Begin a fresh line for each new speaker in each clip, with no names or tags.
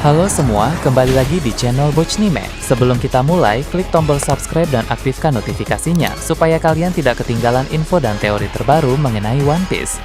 Halo semua, kembali lagi di channel Bochnime. Sebelum kita mulai, klik tombol subscribe dan aktifkan notifikasinya supaya kalian tidak ketinggalan info dan teori terbaru mengenai One Piece.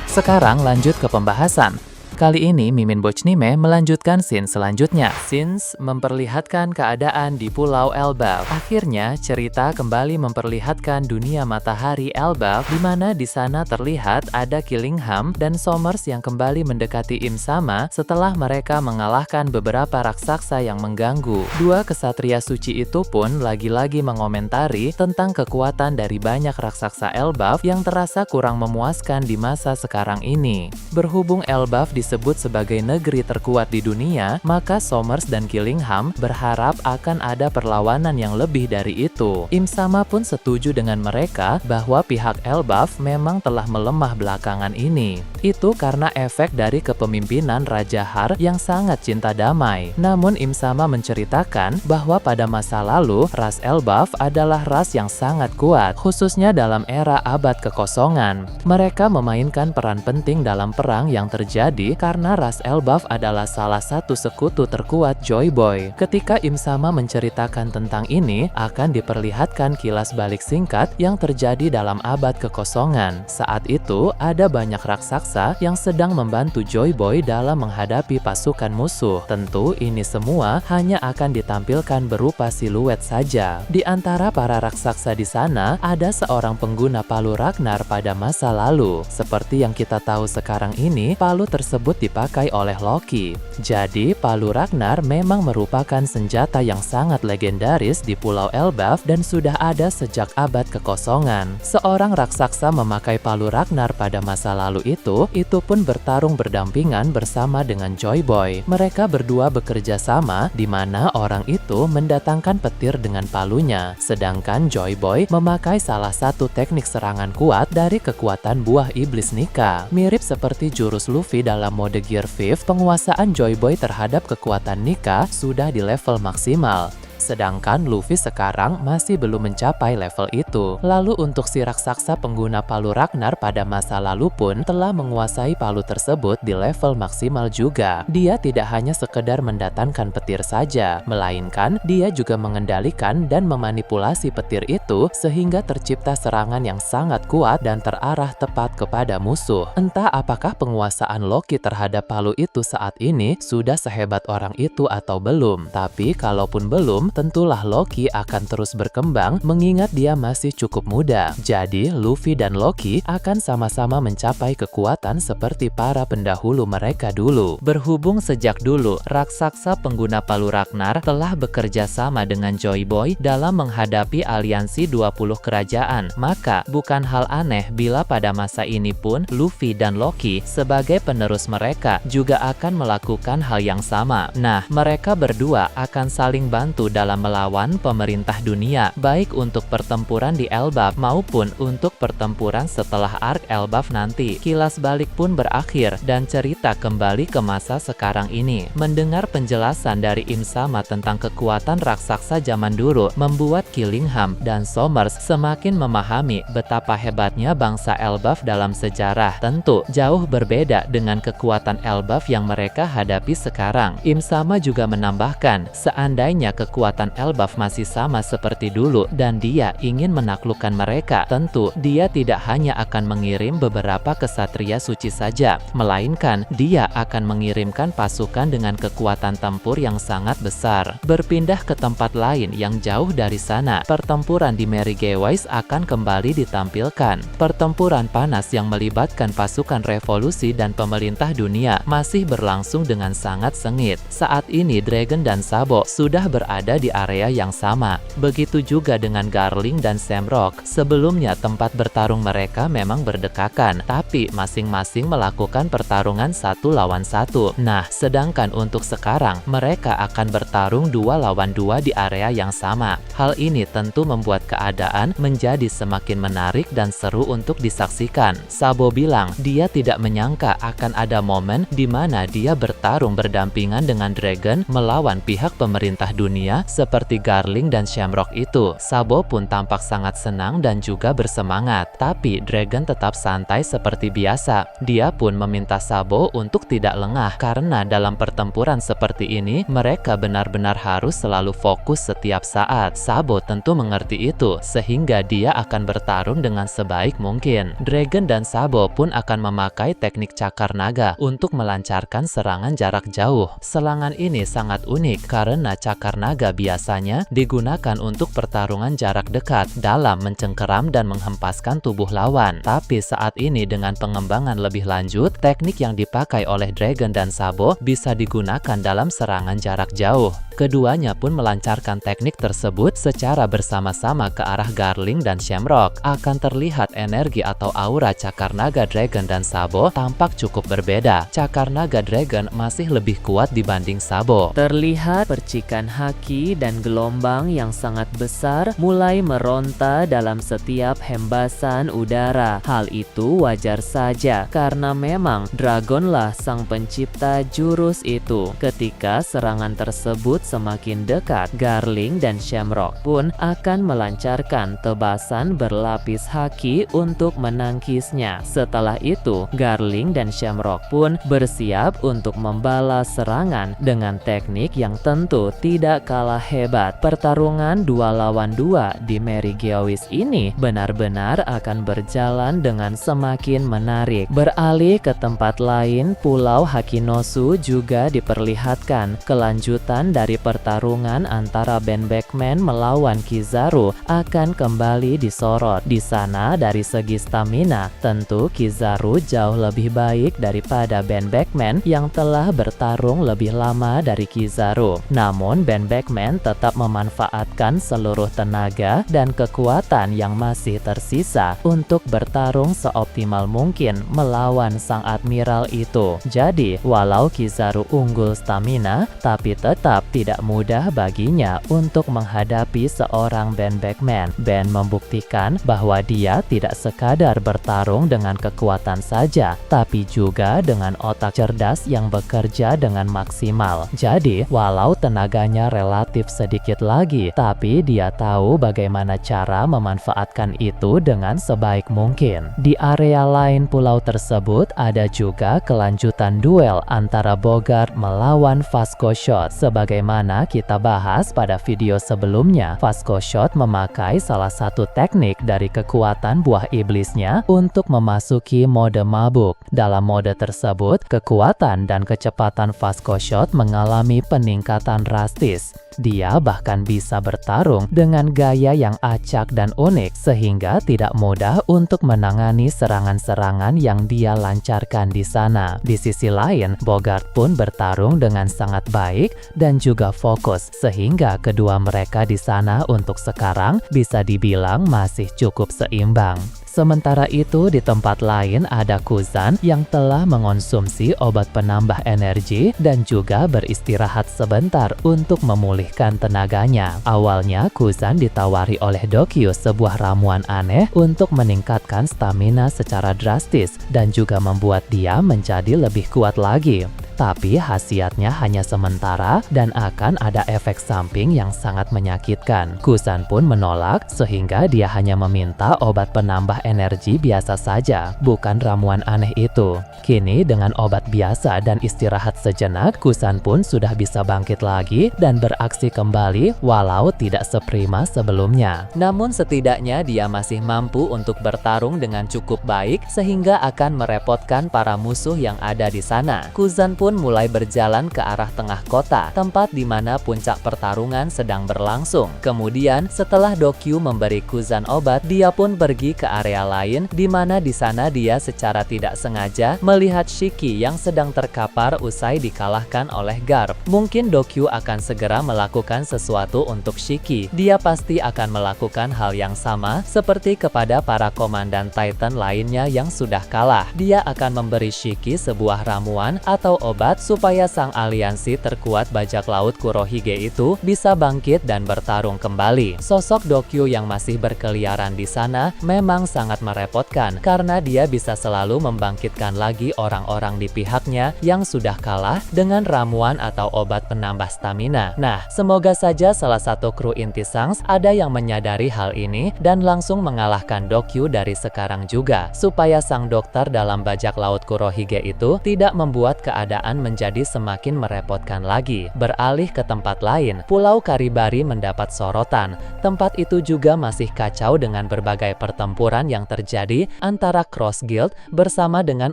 Sekarang lanjut ke pembahasan. Kali ini Mimin Bochnime melanjutkan scene selanjutnya. Scenes memperlihatkan keadaan di Pulau Elbaf. Akhirnya cerita kembali memperlihatkan dunia matahari Elbaf, di mana di sana terlihat ada Killingham dan Somers yang kembali mendekati Im Sama setelah mereka mengalahkan beberapa raksasa yang mengganggu. Dua kesatria suci itu pun lagi-lagi mengomentari tentang kekuatan dari banyak raksasa Elbaf yang terasa kurang memuaskan di masa sekarang ini. Berhubung Elbaf disebut sebagai negeri terkuat di dunia, maka Somers dan Killingham berharap akan ada perlawanan yang lebih dari itu. Im Sama pun setuju dengan mereka bahwa pihak Elbaf memang telah melemah belakangan ini. Itu karena efek dari kepemimpinan Raja Har yang sangat cinta damai. Namun Im Sama menceritakan bahwa pada masa lalu, ras Elbaf adalah ras yang sangat kuat, khususnya dalam era abad kekosongan. Mereka memainkan peran penting dalam perang yang terjadi karena ras Elbaf adalah salah satu sekutu terkuat Joy Boy. Ketika Im Sama menceritakan tentang ini, akan diperlihatkan kilas balik singkat yang terjadi dalam abad kekosongan. Saat itu, ada banyak raksasa yang sedang membantu Joy Boy dalam menghadapi pasukan musuh. Tentu ini semua hanya akan ditampilkan berupa siluet saja. Di antara para raksasa di sana, ada seorang pengguna palu Ragnar pada masa lalu. Seperti yang kita tahu sekarang ini, palu tersebut dipakai oleh Loki. Jadi, palu Ragnar memang merupakan senjata yang sangat legendaris di Pulau Elbaf dan sudah ada sejak abad kekosongan. Seorang raksasa memakai palu Ragnar pada masa lalu itu pun bertarung berdampingan bersama dengan Joy Boy. Mereka berdua bekerja sama, di mana orang itu mendatangkan petir dengan palunya, sedangkan Joy Boy memakai salah satu teknik serangan kuat dari kekuatan buah iblis Nika. Mirip seperti jurus Luffy dalam mode Gear 5, penguasaan Joy Boy terhadap kekuatan Nika sudah di level maksimal. Sedangkan Luffy sekarang masih belum mencapai level itu. Lalu untuk si raksasa pengguna palu Ragnar pada masa lalu pun telah menguasai palu tersebut di level maksimal juga. Dia tidak hanya sekedar mendatangkan petir saja, melainkan dia juga mengendalikan dan memanipulasi petir itu sehingga tercipta serangan yang sangat kuat dan terarah tepat kepada musuh. Entah apakah penguasaan Loki terhadap palu itu saat ini sudah sehebat orang itu atau belum. Tapi kalaupun belum, tentulah Loki akan terus berkembang mengingat dia masih cukup muda. Jadi, Luffy dan Loki akan sama-sama mencapai kekuatan seperti para pendahulu mereka dulu. Berhubung sejak dulu, raksasa pengguna palu Ragnar telah bekerja sama dengan Joy Boy dalam menghadapi aliansi 20 kerajaan, maka bukan hal aneh bila pada masa ini pun Luffy dan Loki sebagai penerus mereka juga akan melakukan hal yang sama. Nah, mereka berdua akan saling bantu dalam melawan pemerintah dunia, baik untuk pertempuran di Elbaf maupun untuk pertempuran setelah Arc Elbaf nanti. Kilas balik pun berakhir dan cerita kembali ke masa sekarang ini. Mendengar penjelasan dari Im Sama tentang kekuatan raksasa zaman dulu membuat Killingham dan Somers semakin memahami betapa hebatnya bangsa Elbaf dalam sejarah. Tentu jauh berbeda dengan kekuatan Elbaf yang mereka hadapi sekarang. Im Sama juga menambahkan, seandainya kekuatan Elbaf masih sama seperti dulu dan dia ingin menaklukkan mereka, tentu dia tidak hanya akan mengirim beberapa kesatria suci saja, melainkan dia akan mengirimkan pasukan dengan kekuatan tempur yang sangat besar. Berpindah ke tempat lain yang jauh dari sana, pertempuran di Merigold akan kembali ditampilkan. Pertempuran panas yang melibatkan pasukan revolusi dan pemerintah dunia masih berlangsung dengan sangat sengit. Saat ini Dragon dan Sabo sudah berada di area yang sama. Begitu juga dengan Garling dan Shamrock. Sebelumnya tempat bertarung mereka memang berdekatan, tapi masing-masing melakukan pertarungan 1 lawan 1. Nah, sedangkan untuk sekarang mereka akan bertarung 2 lawan 2 di area yang sama. Hal ini tentu membuat keadaan menjadi semakin menarik dan seru untuk disaksikan. Sabo bilang dia tidak menyangka akan ada momen di mana dia bertarung berdampingan dengan Dragon melawan pihak pemerintah dunia Seperti Garling dan Shamrock itu, Sabo pun tampak sangat senang dan juga bersemangat. Tapi Dragon tetap santai seperti biasa. Dia pun meminta Sabo untuk tidak lengah karena dalam pertempuran seperti ini mereka benar-benar harus selalu fokus setiap saat. Sabo tentu mengerti itu sehingga dia akan bertarung dengan sebaik mungkin. Dragon dan Sabo pun akan memakai teknik cakar naga untuk melancarkan serangan jarak jauh. Serangan ini sangat unik karena cakar naga biasanya digunakan untuk pertarungan jarak dekat dalam mencengkeram dan menghempaskan tubuh lawan. Tapi saat ini dengan pengembangan lebih lanjut, teknik yang dipakai oleh Dragon dan Sabo bisa digunakan dalam serangan jarak jauh. Keduanya pun melancarkan teknik tersebut secara bersama-sama ke arah Garling dan Shamrock. Akan terlihat energi atau aura cakar naga Dragon dan Sabo tampak cukup berbeda. Cakar naga Dragon masih lebih kuat dibanding Sabo.
Terlihat percikan haki dan gelombang yang sangat besar mulai meronta dalam setiap hembasan udara. Hal itu wajar saja karena memang Dragonlah sang pencipta jurus itu. Ketika serangan tersebut semakin dekat, Garling dan Shamrock pun akan melancarkan tebasan berlapis haki untuk menangkisnya. Setelah itu, Garling dan Shamrock pun bersiap untuk membalas serangan dengan teknik yang tentu tidak kalah hebat. Pertarungan 2 lawan 2 di Mary Geoise ini benar-benar akan berjalan dengan semakin menarik. Beralih ke tempat lain, Pulau Hakinosu juga diperlihatkan. Kelanjutan dari pertarungan antara Ben Beckman melawan Kizaru akan kembali disorot. Di sana dari segi stamina, tentu Kizaru jauh lebih baik daripada Ben Beckman yang telah bertarung lebih lama dari Kizaru. Namun Ben Beckman tetap memanfaatkan seluruh tenaga dan kekuatan yang masih tersisa untuk bertarung seoptimal mungkin melawan sang admiral itu. Jadi, walau Kizaru unggul stamina, tapi tetap tidak mudah baginya untuk menghadapi seorang Ben Beckman. Ben membuktikan bahwa dia tidak sekadar bertarung dengan kekuatan saja, tapi juga dengan otak cerdas yang bekerja dengan maksimal. Jadi, walau tenaganya relatif sedikit lagi, tapi dia tahu bagaimana cara memanfaatkan itu dengan sebaik mungkin. Di area lain pulau tersebut ada juga kelanjutan duel antara Bogart melawan Vasco Shot. Sebagaimana kita bahas pada video sebelumnya, Vasco Shot memakai salah satu teknik dari kekuatan buah iblisnya untuk memasuki mode mabuk. Dalam mode tersebut, kekuatan dan kecepatan Vasco Shot mengalami peningkatan drastis. Dia bahkan bisa bertarung dengan gaya yang acak dan unik sehingga tidak mudah untuk menangani serangan-serangan yang dia lancarkan di sana. Di sisi lain, Bogart pun bertarung dengan sangat baik dan juga fokus sehingga kedua mereka di sana untuk sekarang bisa dibilang masih cukup seimbang. Sementara itu di tempat lain ada Kuzan yang telah mengonsumsi obat penambah energi dan juga beristirahat sebentar untuk memulihkan tenaganya. Awalnya Kuzan ditawari oleh Dokyu sebuah ramuan aneh untuk meningkatkan stamina secara drastis dan juga membuat dia menjadi lebih kuat lagi. Tapi khasiatnya hanya sementara dan akan ada efek samping yang sangat menyakitkan. Kuzan pun menolak sehingga dia hanya meminta obat penambah energi biasa saja, bukan ramuan aneh itu. Kini dengan obat biasa dan istirahat sejenak, Kuzan pun sudah bisa bangkit lagi dan beraksi kembali walau tidak seprima sebelumnya. Namun setidaknya dia masih mampu untuk bertarung dengan cukup baik sehingga akan merepotkan para musuh yang ada di sana. Kuzan pun mulai berjalan ke arah tengah kota, tempat di mana puncak pertarungan sedang berlangsung. Kemudian, setelah Dokyu memberi Kuzan obat, dia pun pergi ke area lain, di mana di sana dia secara tidak sengaja melihat Shiki yang sedang terkapar usai dikalahkan oleh Garp. Mungkin Dokyu akan segera melakukan sesuatu untuk Shiki. Dia pasti akan melakukan hal yang sama seperti kepada para komandan Titan lainnya yang sudah kalah. Dia akan memberi Shiki sebuah ramuan atau obat
obat supaya sang aliansi terkuat bajak laut Kurohige itu bisa bangkit dan bertarung kembali. Sosok Dokyu yang masih berkeliaran di sana memang sangat merepotkan karena dia bisa selalu membangkitkan lagi orang-orang di pihaknya yang sudah kalah dengan ramuan atau obat penambah stamina. Nah, semoga saja salah satu kru inti Shanks ada yang menyadari hal ini dan langsung mengalahkan Dokyu dari sekarang juga, supaya sang dokter dalam bajak laut Kurohige itu tidak membuat keadaan menjadi semakin merepotkan lagi. Beralih ke tempat lain, Pulau Karibari mendapat sorotan. Tempat itu juga masih kacau dengan berbagai pertempuran yang terjadi antara Cross Guild bersama dengan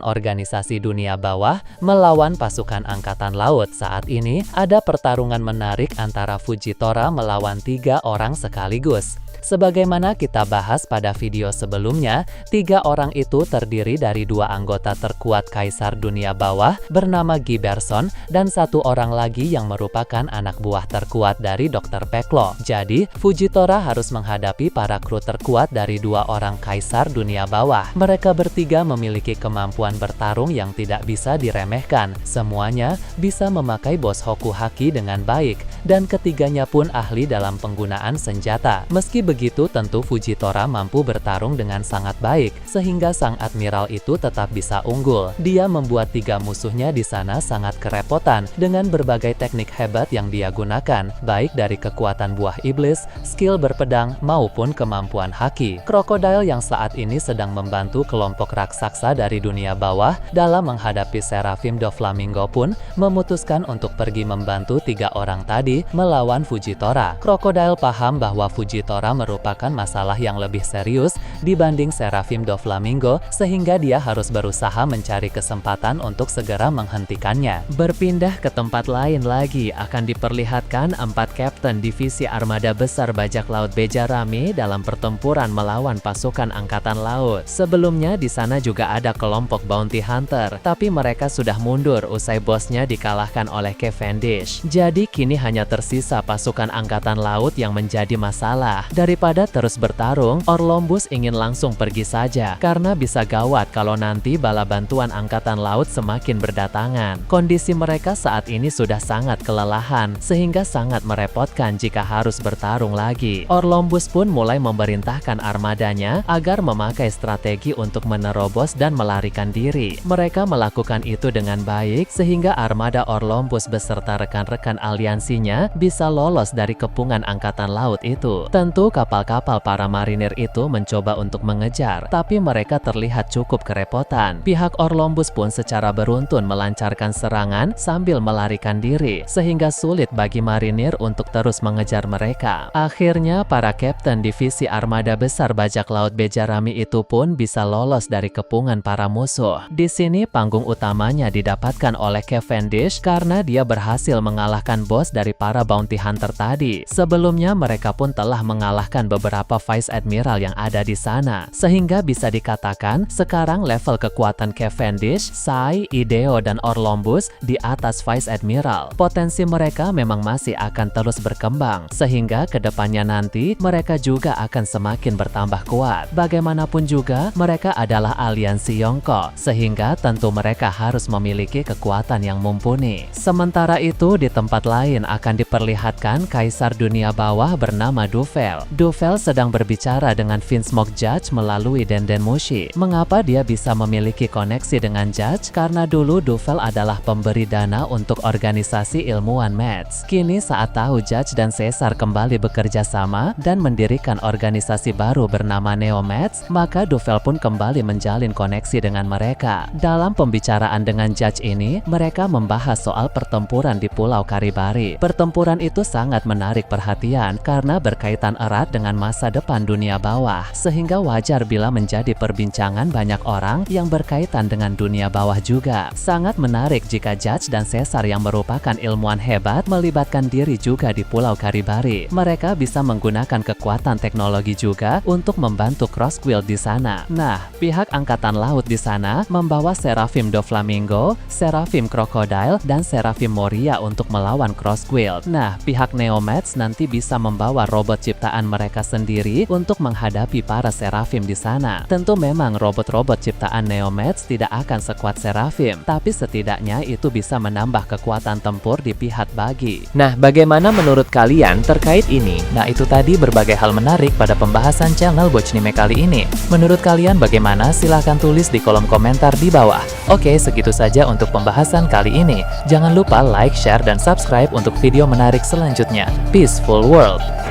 organisasi dunia bawah melawan pasukan angkatan laut. Saat ini ada pertarungan menarik antara Fujitora melawan 3 orang sekaligus. Sebagaimana kita bahas pada video sebelumnya, 3 orang itu terdiri dari 2 anggota terkuat Kaisar Dunia Bawah bernama Giberson dan 1 orang lagi yang merupakan anak buah terkuat dari Dr. Peklo. Jadi, Fujitora harus menghadapi para kru terkuat dari 2 orang Kaisar Dunia Bawah. Mereka bertiga memiliki kemampuan bertarung yang tidak bisa diremehkan. Semuanya bisa memakai Boss Hoku Haki dengan baik, dan ketiganya pun ahli dalam penggunaan senjata. Meski begitu, tentu Fujitora mampu bertarung dengan sangat baik, sehingga sang admiral itu tetap bisa unggul. Dia membuat 3 musuhnya di sana sangat kerepotan dengan berbagai teknik hebat yang dia gunakan, baik dari kekuatan buah iblis, skill berpedang, maupun kemampuan haki. Crocodile yang saat ini sedang membantu kelompok raksasa dari dunia bawah dalam menghadapi Seraphim Doflamingo pun memutuskan untuk pergi membantu 3 orang tadi melawan Fujitora. Crocodile paham bahwa Fujitora merupakan masalah yang lebih serius dibanding Seraphim Doflamingo, sehingga dia harus berusaha mencari kesempatan untuk segera menghentikannya. Berpindah ke tempat lain lagi, akan diperlihatkan 4 kapten divisi armada besar bajak laut Bejarami dalam pertempuran melawan pasukan angkatan laut. Sebelumnya di sana juga ada kelompok bounty hunter, tapi mereka sudah mundur usai bosnya dikalahkan oleh Cavendish. Jadi kini hanya tersisa pasukan angkatan laut yang menjadi masalah. Daripada terus bertarung, Orlombus ingin langsung pergi saja, karena bisa gawat kalau nanti bala bantuan angkatan laut semakin berdatangan. Kondisi mereka saat ini sudah sangat kelelahan, sehingga sangat merepotkan jika harus bertarung lagi. Orlombus pun mulai memerintahkan armadanya agar memakai strategi untuk menerobos dan melarikan diri. Mereka melakukan itu dengan baik, sehingga armada Orlombus beserta rekan-rekan aliansinya bisa lolos dari kepungan angkatan laut itu. Tentu kapal-kapal para marinir itu mencoba untuk mengejar, tapi mereka terlihat cukup kerepotan. Pihak Orlombus pun secara beruntun melancarkan serangan sambil melarikan diri, sehingga sulit bagi marinir untuk terus mengejar mereka. Akhirnya para kapten divisi armada besar bajak laut Bejarami itu pun bisa lolos dari kepungan para musuh. Di sini panggung utamanya didapatkan oleh Cavendish karena dia berhasil mengalahkan bos dari para bounty hunter tadi. Sebelumnya mereka pun telah mengalahkan beberapa Vice Admiral yang ada di sana, sehingga bisa dikatakan sekarang level kekuatan Cavendish, Sai, Ideo, dan Orlombus di atas Vice Admiral. Potensi mereka memang masih akan terus berkembang, sehingga kedepannya nanti mereka juga akan semakin bertambah kuat. Bagaimanapun juga mereka adalah aliansi Yonko, sehingga tentu mereka harus memiliki kekuatan yang mumpuni. Sementara itu di tempat lain akan diperlihatkan Kaisar Dunia Bawah bernama Duvel. Duvel sedang berbicara dengan Vinsmoke Judge melalui Denden Mushi. Mengapa dia bisa memiliki koneksi dengan Judge? Karena dulu Duvel adalah pemberi dana untuk organisasi ilmuwan Mets. Kini saat tahu Judge dan Caesar kembali bekerja sama dan mendirikan organisasi baru bernama Neo Mets, maka Duvel pun kembali menjalin koneksi dengan mereka. Dalam pembicaraan dengan Judge ini, mereka membahas soal pertempuran di Pulau Karibari. Pertempuran itu sangat menarik perhatian karena berkaitan erat dengan masa depan dunia bawah, sehingga wajar bila menjadi perbincangan banyak orang yang berkaitan dengan dunia bawah juga. Sangat menarik jika Judge dan Caesar yang merupakan ilmuwan hebat melibatkan diri juga di Pulau Karibari. Mereka bisa menggunakan kekuatan teknologi juga untuk membantu Cross Guild di sana. Nah, pihak angkatan laut di sana membawa Seraphim Doflamingo, Seraphim Crocodile, dan Seraphim Moria untuk melawan Cross Guild. Nah, pihak Neo Mets nanti bisa membawa robot ciptaan mereka sendiri untuk menghadapi para Seraphim di sana. Tentu memang robot-robot ciptaan Neomets tidak akan sekuat Seraphim, tapi setidaknya itu bisa menambah kekuatan tempur di pihak Buggy.
Nah, bagaimana menurut kalian terkait ini?
Nah, itu tadi berbagai hal menarik pada pembahasan channel Bochnime kali ini. Menurut kalian bagaimana? Silahkan tulis di kolom komentar di bawah. Oke, segitu saja untuk pembahasan kali ini. Jangan lupa like, share, dan subscribe untuk video menarik selanjutnya. Peaceful World!